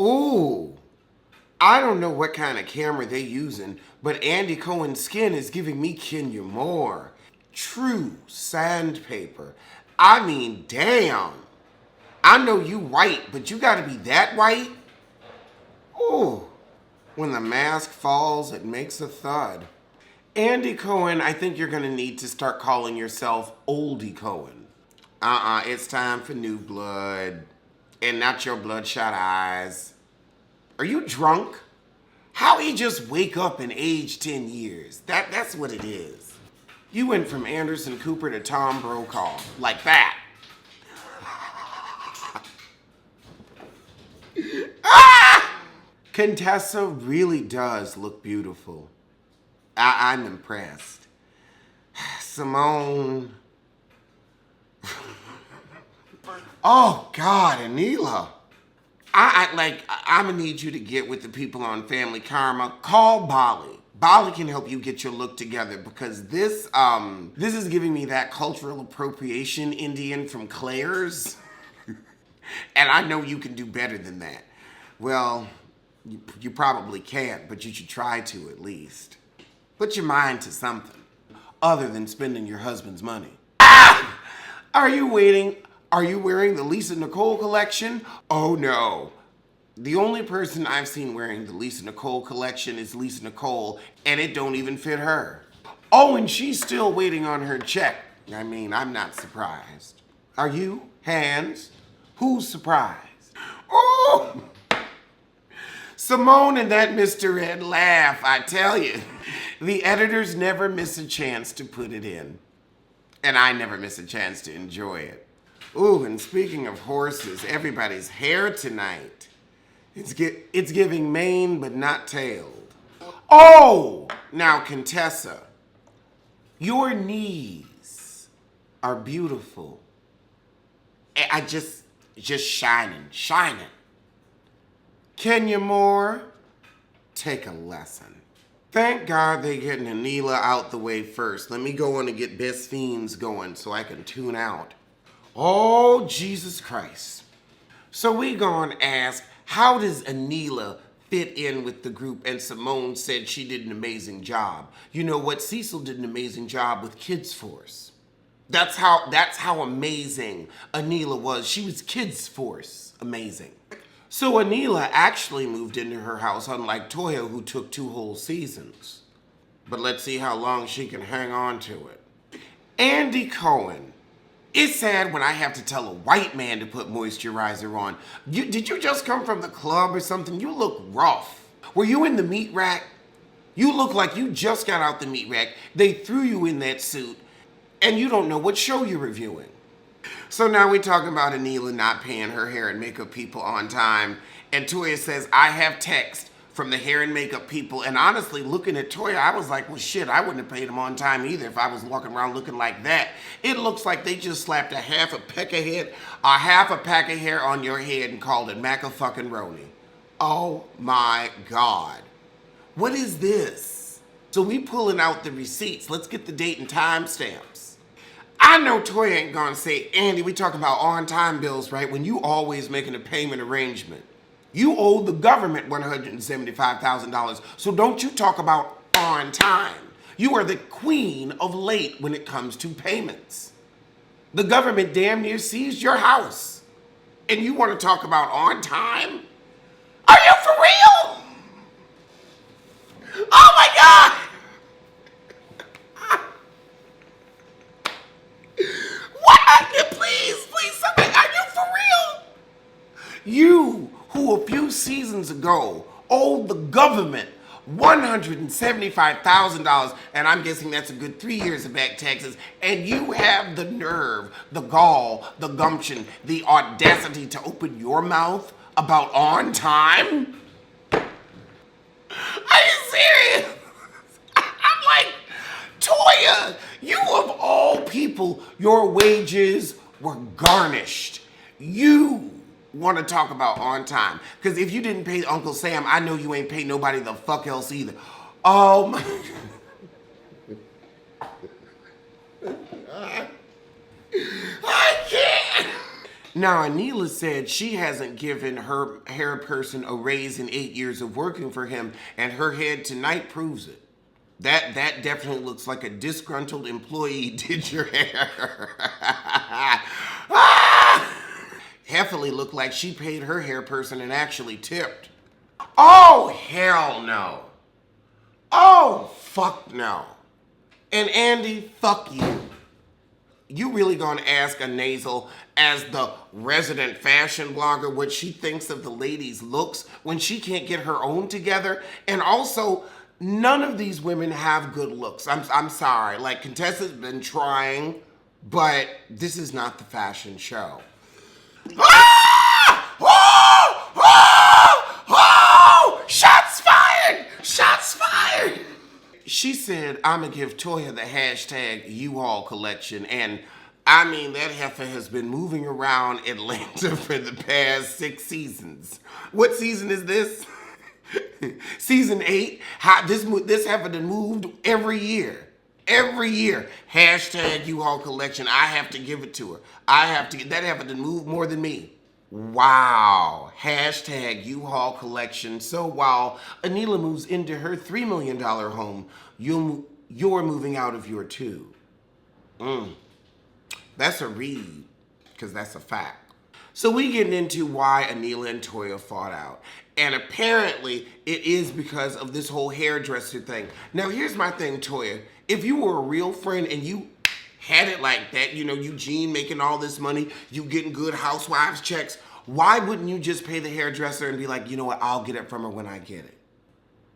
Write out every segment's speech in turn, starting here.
Ooh, I don't know what kind of camera they using, but Andy Cohen's skin is giving me Kenya Moore. True sandpaper. I mean, damn. I know you white, but you gotta be that white? Ooh, when the mask falls, it makes a thud. Andy Cohen, I think you're gonna need to start calling yourself Oldie Cohen. It's time for new blood. And not your bloodshot eyes. Are you drunk? How he just wake up and age 10 years? That's what it is. You went from Anderson Cooper to Tom Brokaw. Like that. Ah! Contessa really does look beautiful. I'm impressed. Simone. Oh God, Anila. I'm gonna need you to get with the people on Family Karma. Call Bali. Bali can help you get your look together because this is giving me that cultural appropriation Indian from Claire's. And I know you can do better than that. Well, you probably can't, but you should try to at least. Put your mind to something other than spending your husband's money. Ah! Are you waiting? Are you wearing the Lisa Nicole collection? Oh no. The only person I've seen wearing the Lisa Nicole collection is Lisa Nicole, and it don't even fit her. Oh, and she's still waiting on her check. I mean, I'm not surprised. Are you? Hands? Who's surprised? Oh! Simone and that Mr. Ed laugh, I tell you. The editors never miss a chance to put it in. And I never miss a chance to enjoy it. Ooh, and speaking of horses, everybody's hair tonight. It's giving mane but not tailed. Oh! Now, Contessa, your knees are beautiful. I just shining. Kenya Moore, take a lesson. Thank God they getting Anila out the way first. Let me go on and get Best Fiends going so I can tune out. Oh, Jesus Christ. So we gonna ask, how does Anila fit in with the group? And Simone said she did an amazing job. You know what? Cecil did an amazing job with Kids Force. That's how amazing Anila was. She was Kids Force amazing. So Anila actually moved into her house, unlike Toya, who took 2 whole seasons. But let's see how long she can hang on to it. Andy Cohen. It's sad when I have to tell a white man to put moisturizer on. Did you just come from the club or something? You look rough. Were you in the meat rack? You look like you just got out the meat rack. They threw you in that suit, and you don't know what show you're reviewing. So now we're talking about Anila not paying her hair and makeup people on time. And Toya says, I have text from the hair and makeup people. And honestly, looking at Toya, I was like, well, shit, I wouldn't have paid them on time either if I was walking around looking like that. It looks like they just slapped a half a pack of hair on your head and called it maca-fucking-roni. Oh my God. What is this? So we pulling out the receipts. Let's get the date and time stamps. I know Toya ain't gonna say, Andy, we talking about on-time bills, right? When you always making a payment arrangement. You owe the government $175,000, so don't you talk about on time. You are the queen of late when it comes to payments. The government damn near seized your house, and you want to talk about on time? Are you for real? Oh my God! Please, somebody, are you for real? You, who a few seasons ago owed the government $175,000, and I'm guessing that's a good 3 years of back taxes, and you have the nerve, the gall, the gumption, the audacity to open your mouth about on time? Are you serious? I'm like, Toya, you of all people, your wages were garnished. You want to talk about on time. Because if you didn't pay Uncle Sam, I know you ain't pay nobody the fuck else either. Oh my. I can't. Now, Anila said she hasn't given her hair person a raise in 8 years of working for him, and her head tonight proves it. That definitely looks like a disgruntled employee did your hair. Heavily looked like she paid her hair person and actually tipped. Oh, hell no. Oh, fuck no. And Andy, fuck you. You really gonna ask a nasal as the resident fashion blogger what she thinks of the ladies' looks when she can't get her own together? And also, none of these women have good looks. I'm sorry. Like, Contessa's been trying, but this is not the fashion show. Ah! Oh! Oh! Oh! Shots fired! Shots fired! She said, I'm going to give Toya the hashtag U-Haul collection. And I mean, that heifer has been moving around Atlanta for the past 6 seasons. What season is this? Season 8. This heifer done moved every year. Every year. Hashtag U-Haul collection. I have to give it to her. That heifer done moved more than me. Wow. Hashtag U-Haul collection. So while Anila moves into her $3 million home, you're moving out of your too. That's a read, because that's a fact. So we getting into why Anila and Toya fought out. And apparently it is because of this whole hairdresser thing. Now here's my thing, Toya. If you were a real friend and you had it like that, you know, Eugene making all this money, you getting good housewives checks, why wouldn't you just pay the hairdresser and be like, you know what, I'll get it from her when I get it?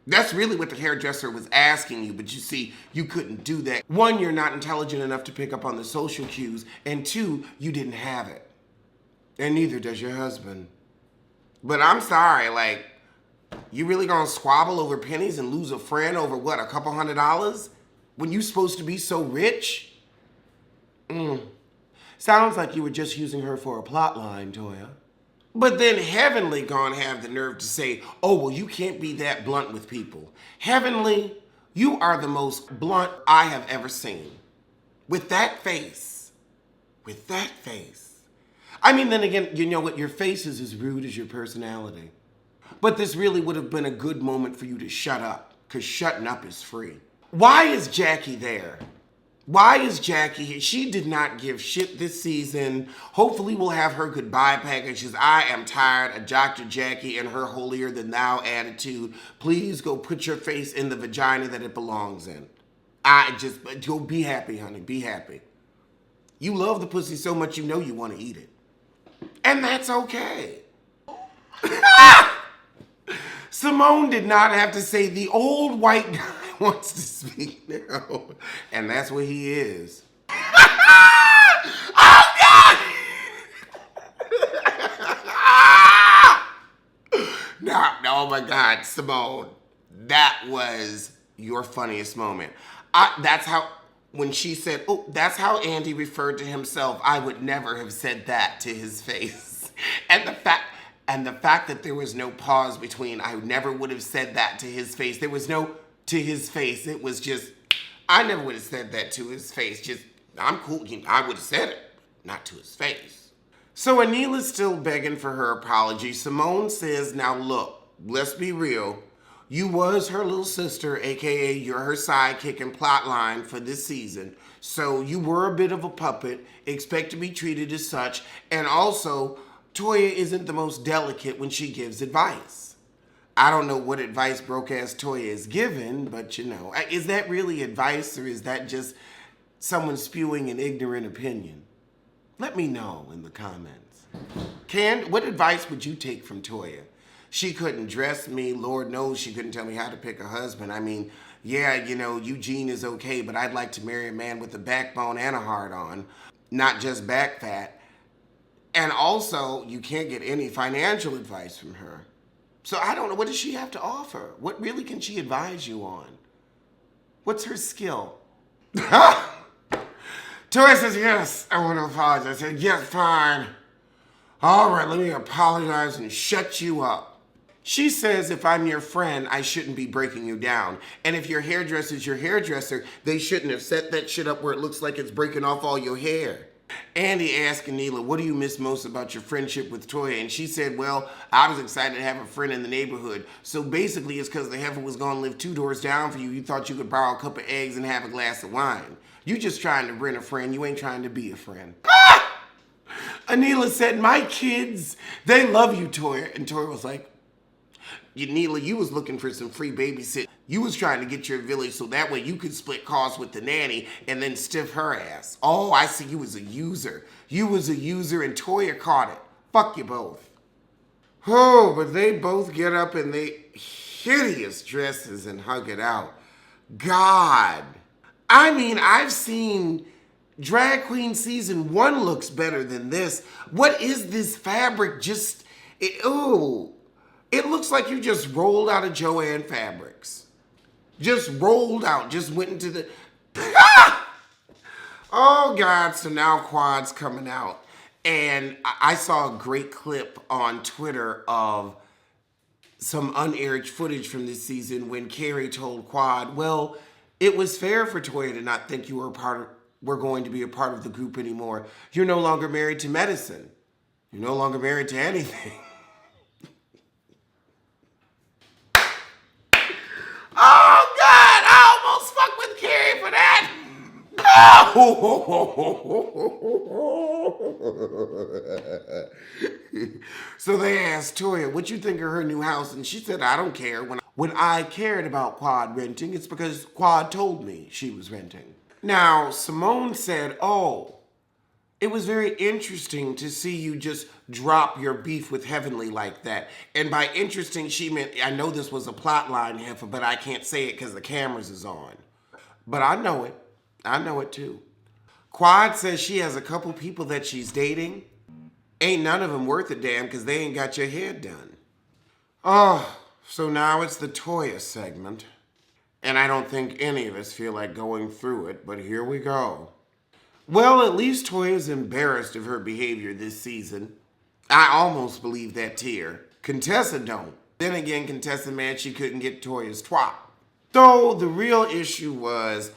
That's really what the hairdresser was asking you, but you see, you couldn't do that. 1, you're not intelligent enough to pick up on the social cues, and 2, you didn't have it. And neither does your husband. But I'm sorry, like, you really gonna squabble over pennies and lose a friend over what, a couple $100? When you supposed to be so rich? Sounds like you were just using her for a plot line, Toya. But then Heavenly gonna have the nerve to say, oh, well, you can't be that blunt with people. Heavenly, you are the most blunt I have ever seen. With that face. With that face. I mean, then again, you know what? Your face is as rude as your personality. But this really would have been a good moment for you to shut up, because shutting up is free. Why is Jackie there? Why is Jackie here? She did not give shit this season. Hopefully we'll have her goodbye packages. I am tired of Dr. Jackie and her holier-than-thou attitude. Please go put your face in the vagina that it belongs in. Go be happy, honey. Be happy. You love the pussy so much you know you want to eat it. And that's okay. Simone did not have to say the old white guy wants to speak now. And that's what he is. Oh, God! No, oh, my God, Simone. That was your funniest moment. That's how, when she said, oh, that's how Andy referred to himself, I would never have said that to his face. And the fact that there was no pause between, I never would have said that to his face. There was no to his face. It was just, I never would have said that to his face. Just, I'm cool. I would have said it, not to his face. So Anila's still begging for her apology. Simone says, now look, let's be real. You was her little sister, aka you're her sidekick and plotline for this season. So you were a bit of a puppet. Expect to be treated as such. And also, Toya isn't the most delicate when she gives advice. I don't know what advice broke-ass Toya is given, but you know, is that really advice or is that just someone spewing an ignorant opinion? Let me know in the comments. What advice would you take from Toya? She couldn't dress me. Lord knows she couldn't tell me how to pick a husband. I mean, yeah, you know, Eugene is okay, but I'd like to marry a man with a backbone and a heart on, not just back fat. And also, you can't get any financial advice from her. So I don't know, what does she have to offer? What really can she advise you on? What's her skill? Toya says, yes, I want to apologize. I said, yes, fine. All right, let me apologize and shut you up. She says, if I'm your friend, I shouldn't be breaking you down. And if your hairdresser's your hairdresser, they shouldn't have set that shit up where it looks like it's breaking off all your hair. Andy asked Anila, what do you miss most about your friendship with Toya? And she said, well, I was excited to have a friend in the neighborhood. So basically it's because the heifer was going to live 2 doors down for you. You thought you could borrow a couple of eggs and have a glass of wine. You just trying to rent a friend. You ain't trying to be a friend. Anila said, my kids, they love you, Toya. And Toya was like, Neela, you was looking for some free babysit. You was trying to get your village so that way you could split costs with the nanny and then stiff her ass. Oh, I see, you was a user. You was a user and Toya caught it. Fuck you both. Oh, but they both get up in they hideous dresses and hug it out. God. I mean, I've seen Drag Queen season 1 looks better than this. What is this fabric? It looks like you just rolled out of Joanne Fabrics. Just rolled out, just went into the... Oh, God, so now Quad's coming out. And I saw a great clip on Twitter of some unaired footage from this season when Carrie told Quad, well, it was fair for Toya to not think you were going to be a part of the group anymore. You're no longer married to medicine. You're no longer married to anything. Oh, God, I almost fucked with Carrie for that. So they asked Toya, what you think of her new house? And she said, I don't care. When I cared about Quad renting, it's because Quad told me she was renting. Now, Simone said, oh, it was very interesting to see you just drop your beef with Heavenly like that. And by interesting, she meant, I know this was a plot line, Heifer, but I can't say it because the cameras is on. But I know it. I know it too. Quad says she has a couple people that she's dating. Ain't none of them worth a damn because they ain't got your head done. Oh, so now it's the Toya segment. And I don't think any of us feel like going through it, but here we go. Well, at least Toya's embarrassed of her behavior this season. I almost believe that tear. Contessa don't. Then again, Contessa mad she couldn't get Toya's twat. So the real issue was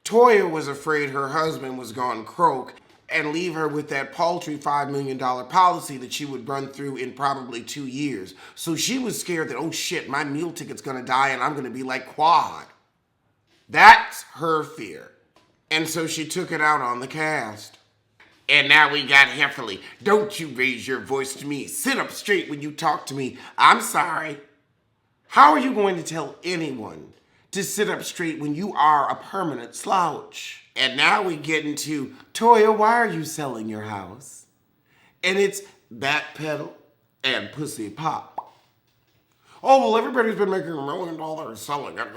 Toya was afraid her husband was gone croak and leave her with that paltry $5 million policy that she would run through in probably 2 years. So she was scared that, oh shit, my meal ticket's gonna die and I'm gonna be like Quad. That's her fear. And so she took it out on the cast. And now we got Heffley. Don't you raise your voice to me. Sit up straight when you talk to me. I'm sorry. How are you going to tell anyone to sit up straight when you are a permanent slouch? And now we get into, Toya, why are you selling your house? And it's back pedal and pussy pop. Oh, well, everybody's been making $1 million selling it.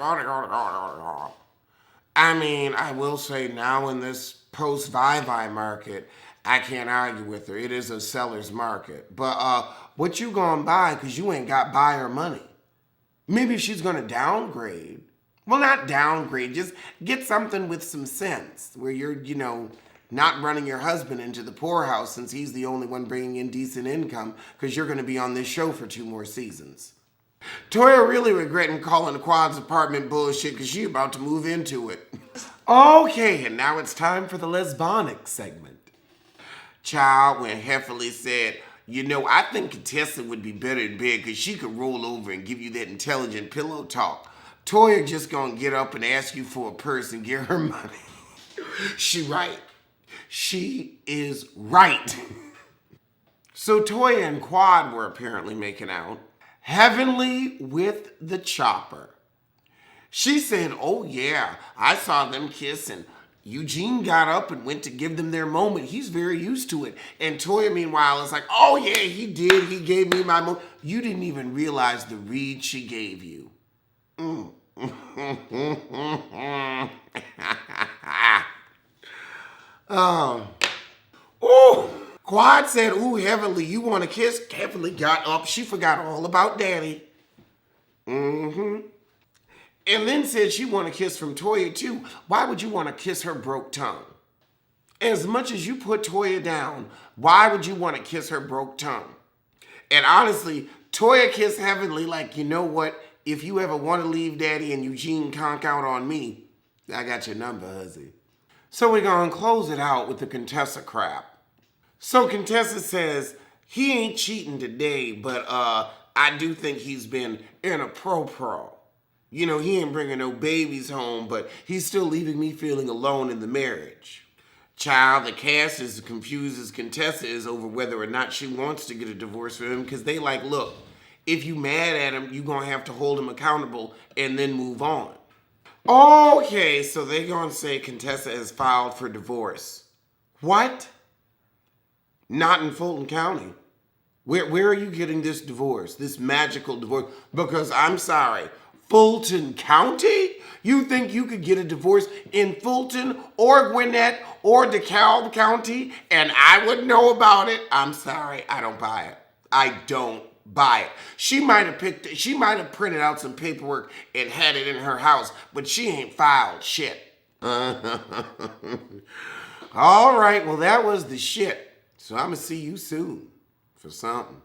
I mean, I will say now in this post-Vivi market, I can't argue with her. It is a seller's market. But what you gonna buy because you ain't got buyer money? Maybe she's gonna downgrade. Well, not downgrade, just get something with some sense where you're, not running your husband into the poorhouse since he's the only one bringing in decent income because you're gonna be on this show for 2 more seasons. Toya really regretting calling the Quad's apartment bullshit because she about to move into it. Okay, and now it's time for the lesbonic segment. Child, when Heffley said, I think Contessa would be better in bed because she could roll over and give you that intelligent pillow talk. Toya just gonna get up and ask you for a purse and give her money. She right. She is right. So Toya and Quad were apparently making out. Heavenly with the chopper. She said, oh yeah, I saw them kiss and Eugene got up and went to give them their moment. He's very used to it. And Toya, meanwhile, is like, oh yeah, he did. He gave me my moment. You didn't even realize the read she gave you. Quad said, ooh, Heavenly, you want to kiss? Heavenly got up. She forgot all about Daddy. And then said she want to kiss from Toya too. Why would you want to kiss her broke tongue? As much as you put Toya down, why would you want to kiss her broke tongue? And honestly, Toya kissed Heavenly like, you know what? If you ever want to leave Daddy and Eugene conk out on me, I got your number, hussy. So we're going to close it out with the Contessa crap. So Contessa says he ain't cheating today, but I do think he's been in a pro. You know, he ain't bringing no babies home, but he's still leaving me feeling alone in the marriage. Child, the cast is as confused as Contessa is over whether or not she wants to get a divorce from him, because they like, look, if you mad at him, you're going to have to hold him accountable and then move on. Okay, so they're going to say Contessa has filed for divorce. What? Not in Fulton County. Where are you getting this divorce, this magical divorce? Because I'm sorry, Fulton County? You think you could get a divorce in Fulton or Gwinnett or DeKalb County and I wouldn't know about it? I'm sorry, I don't buy it. I don't buy it. She might have printed out some paperwork and had it in her house, but she ain't filed shit. All right, well that was the shit. So I'm gonna see you soon for something.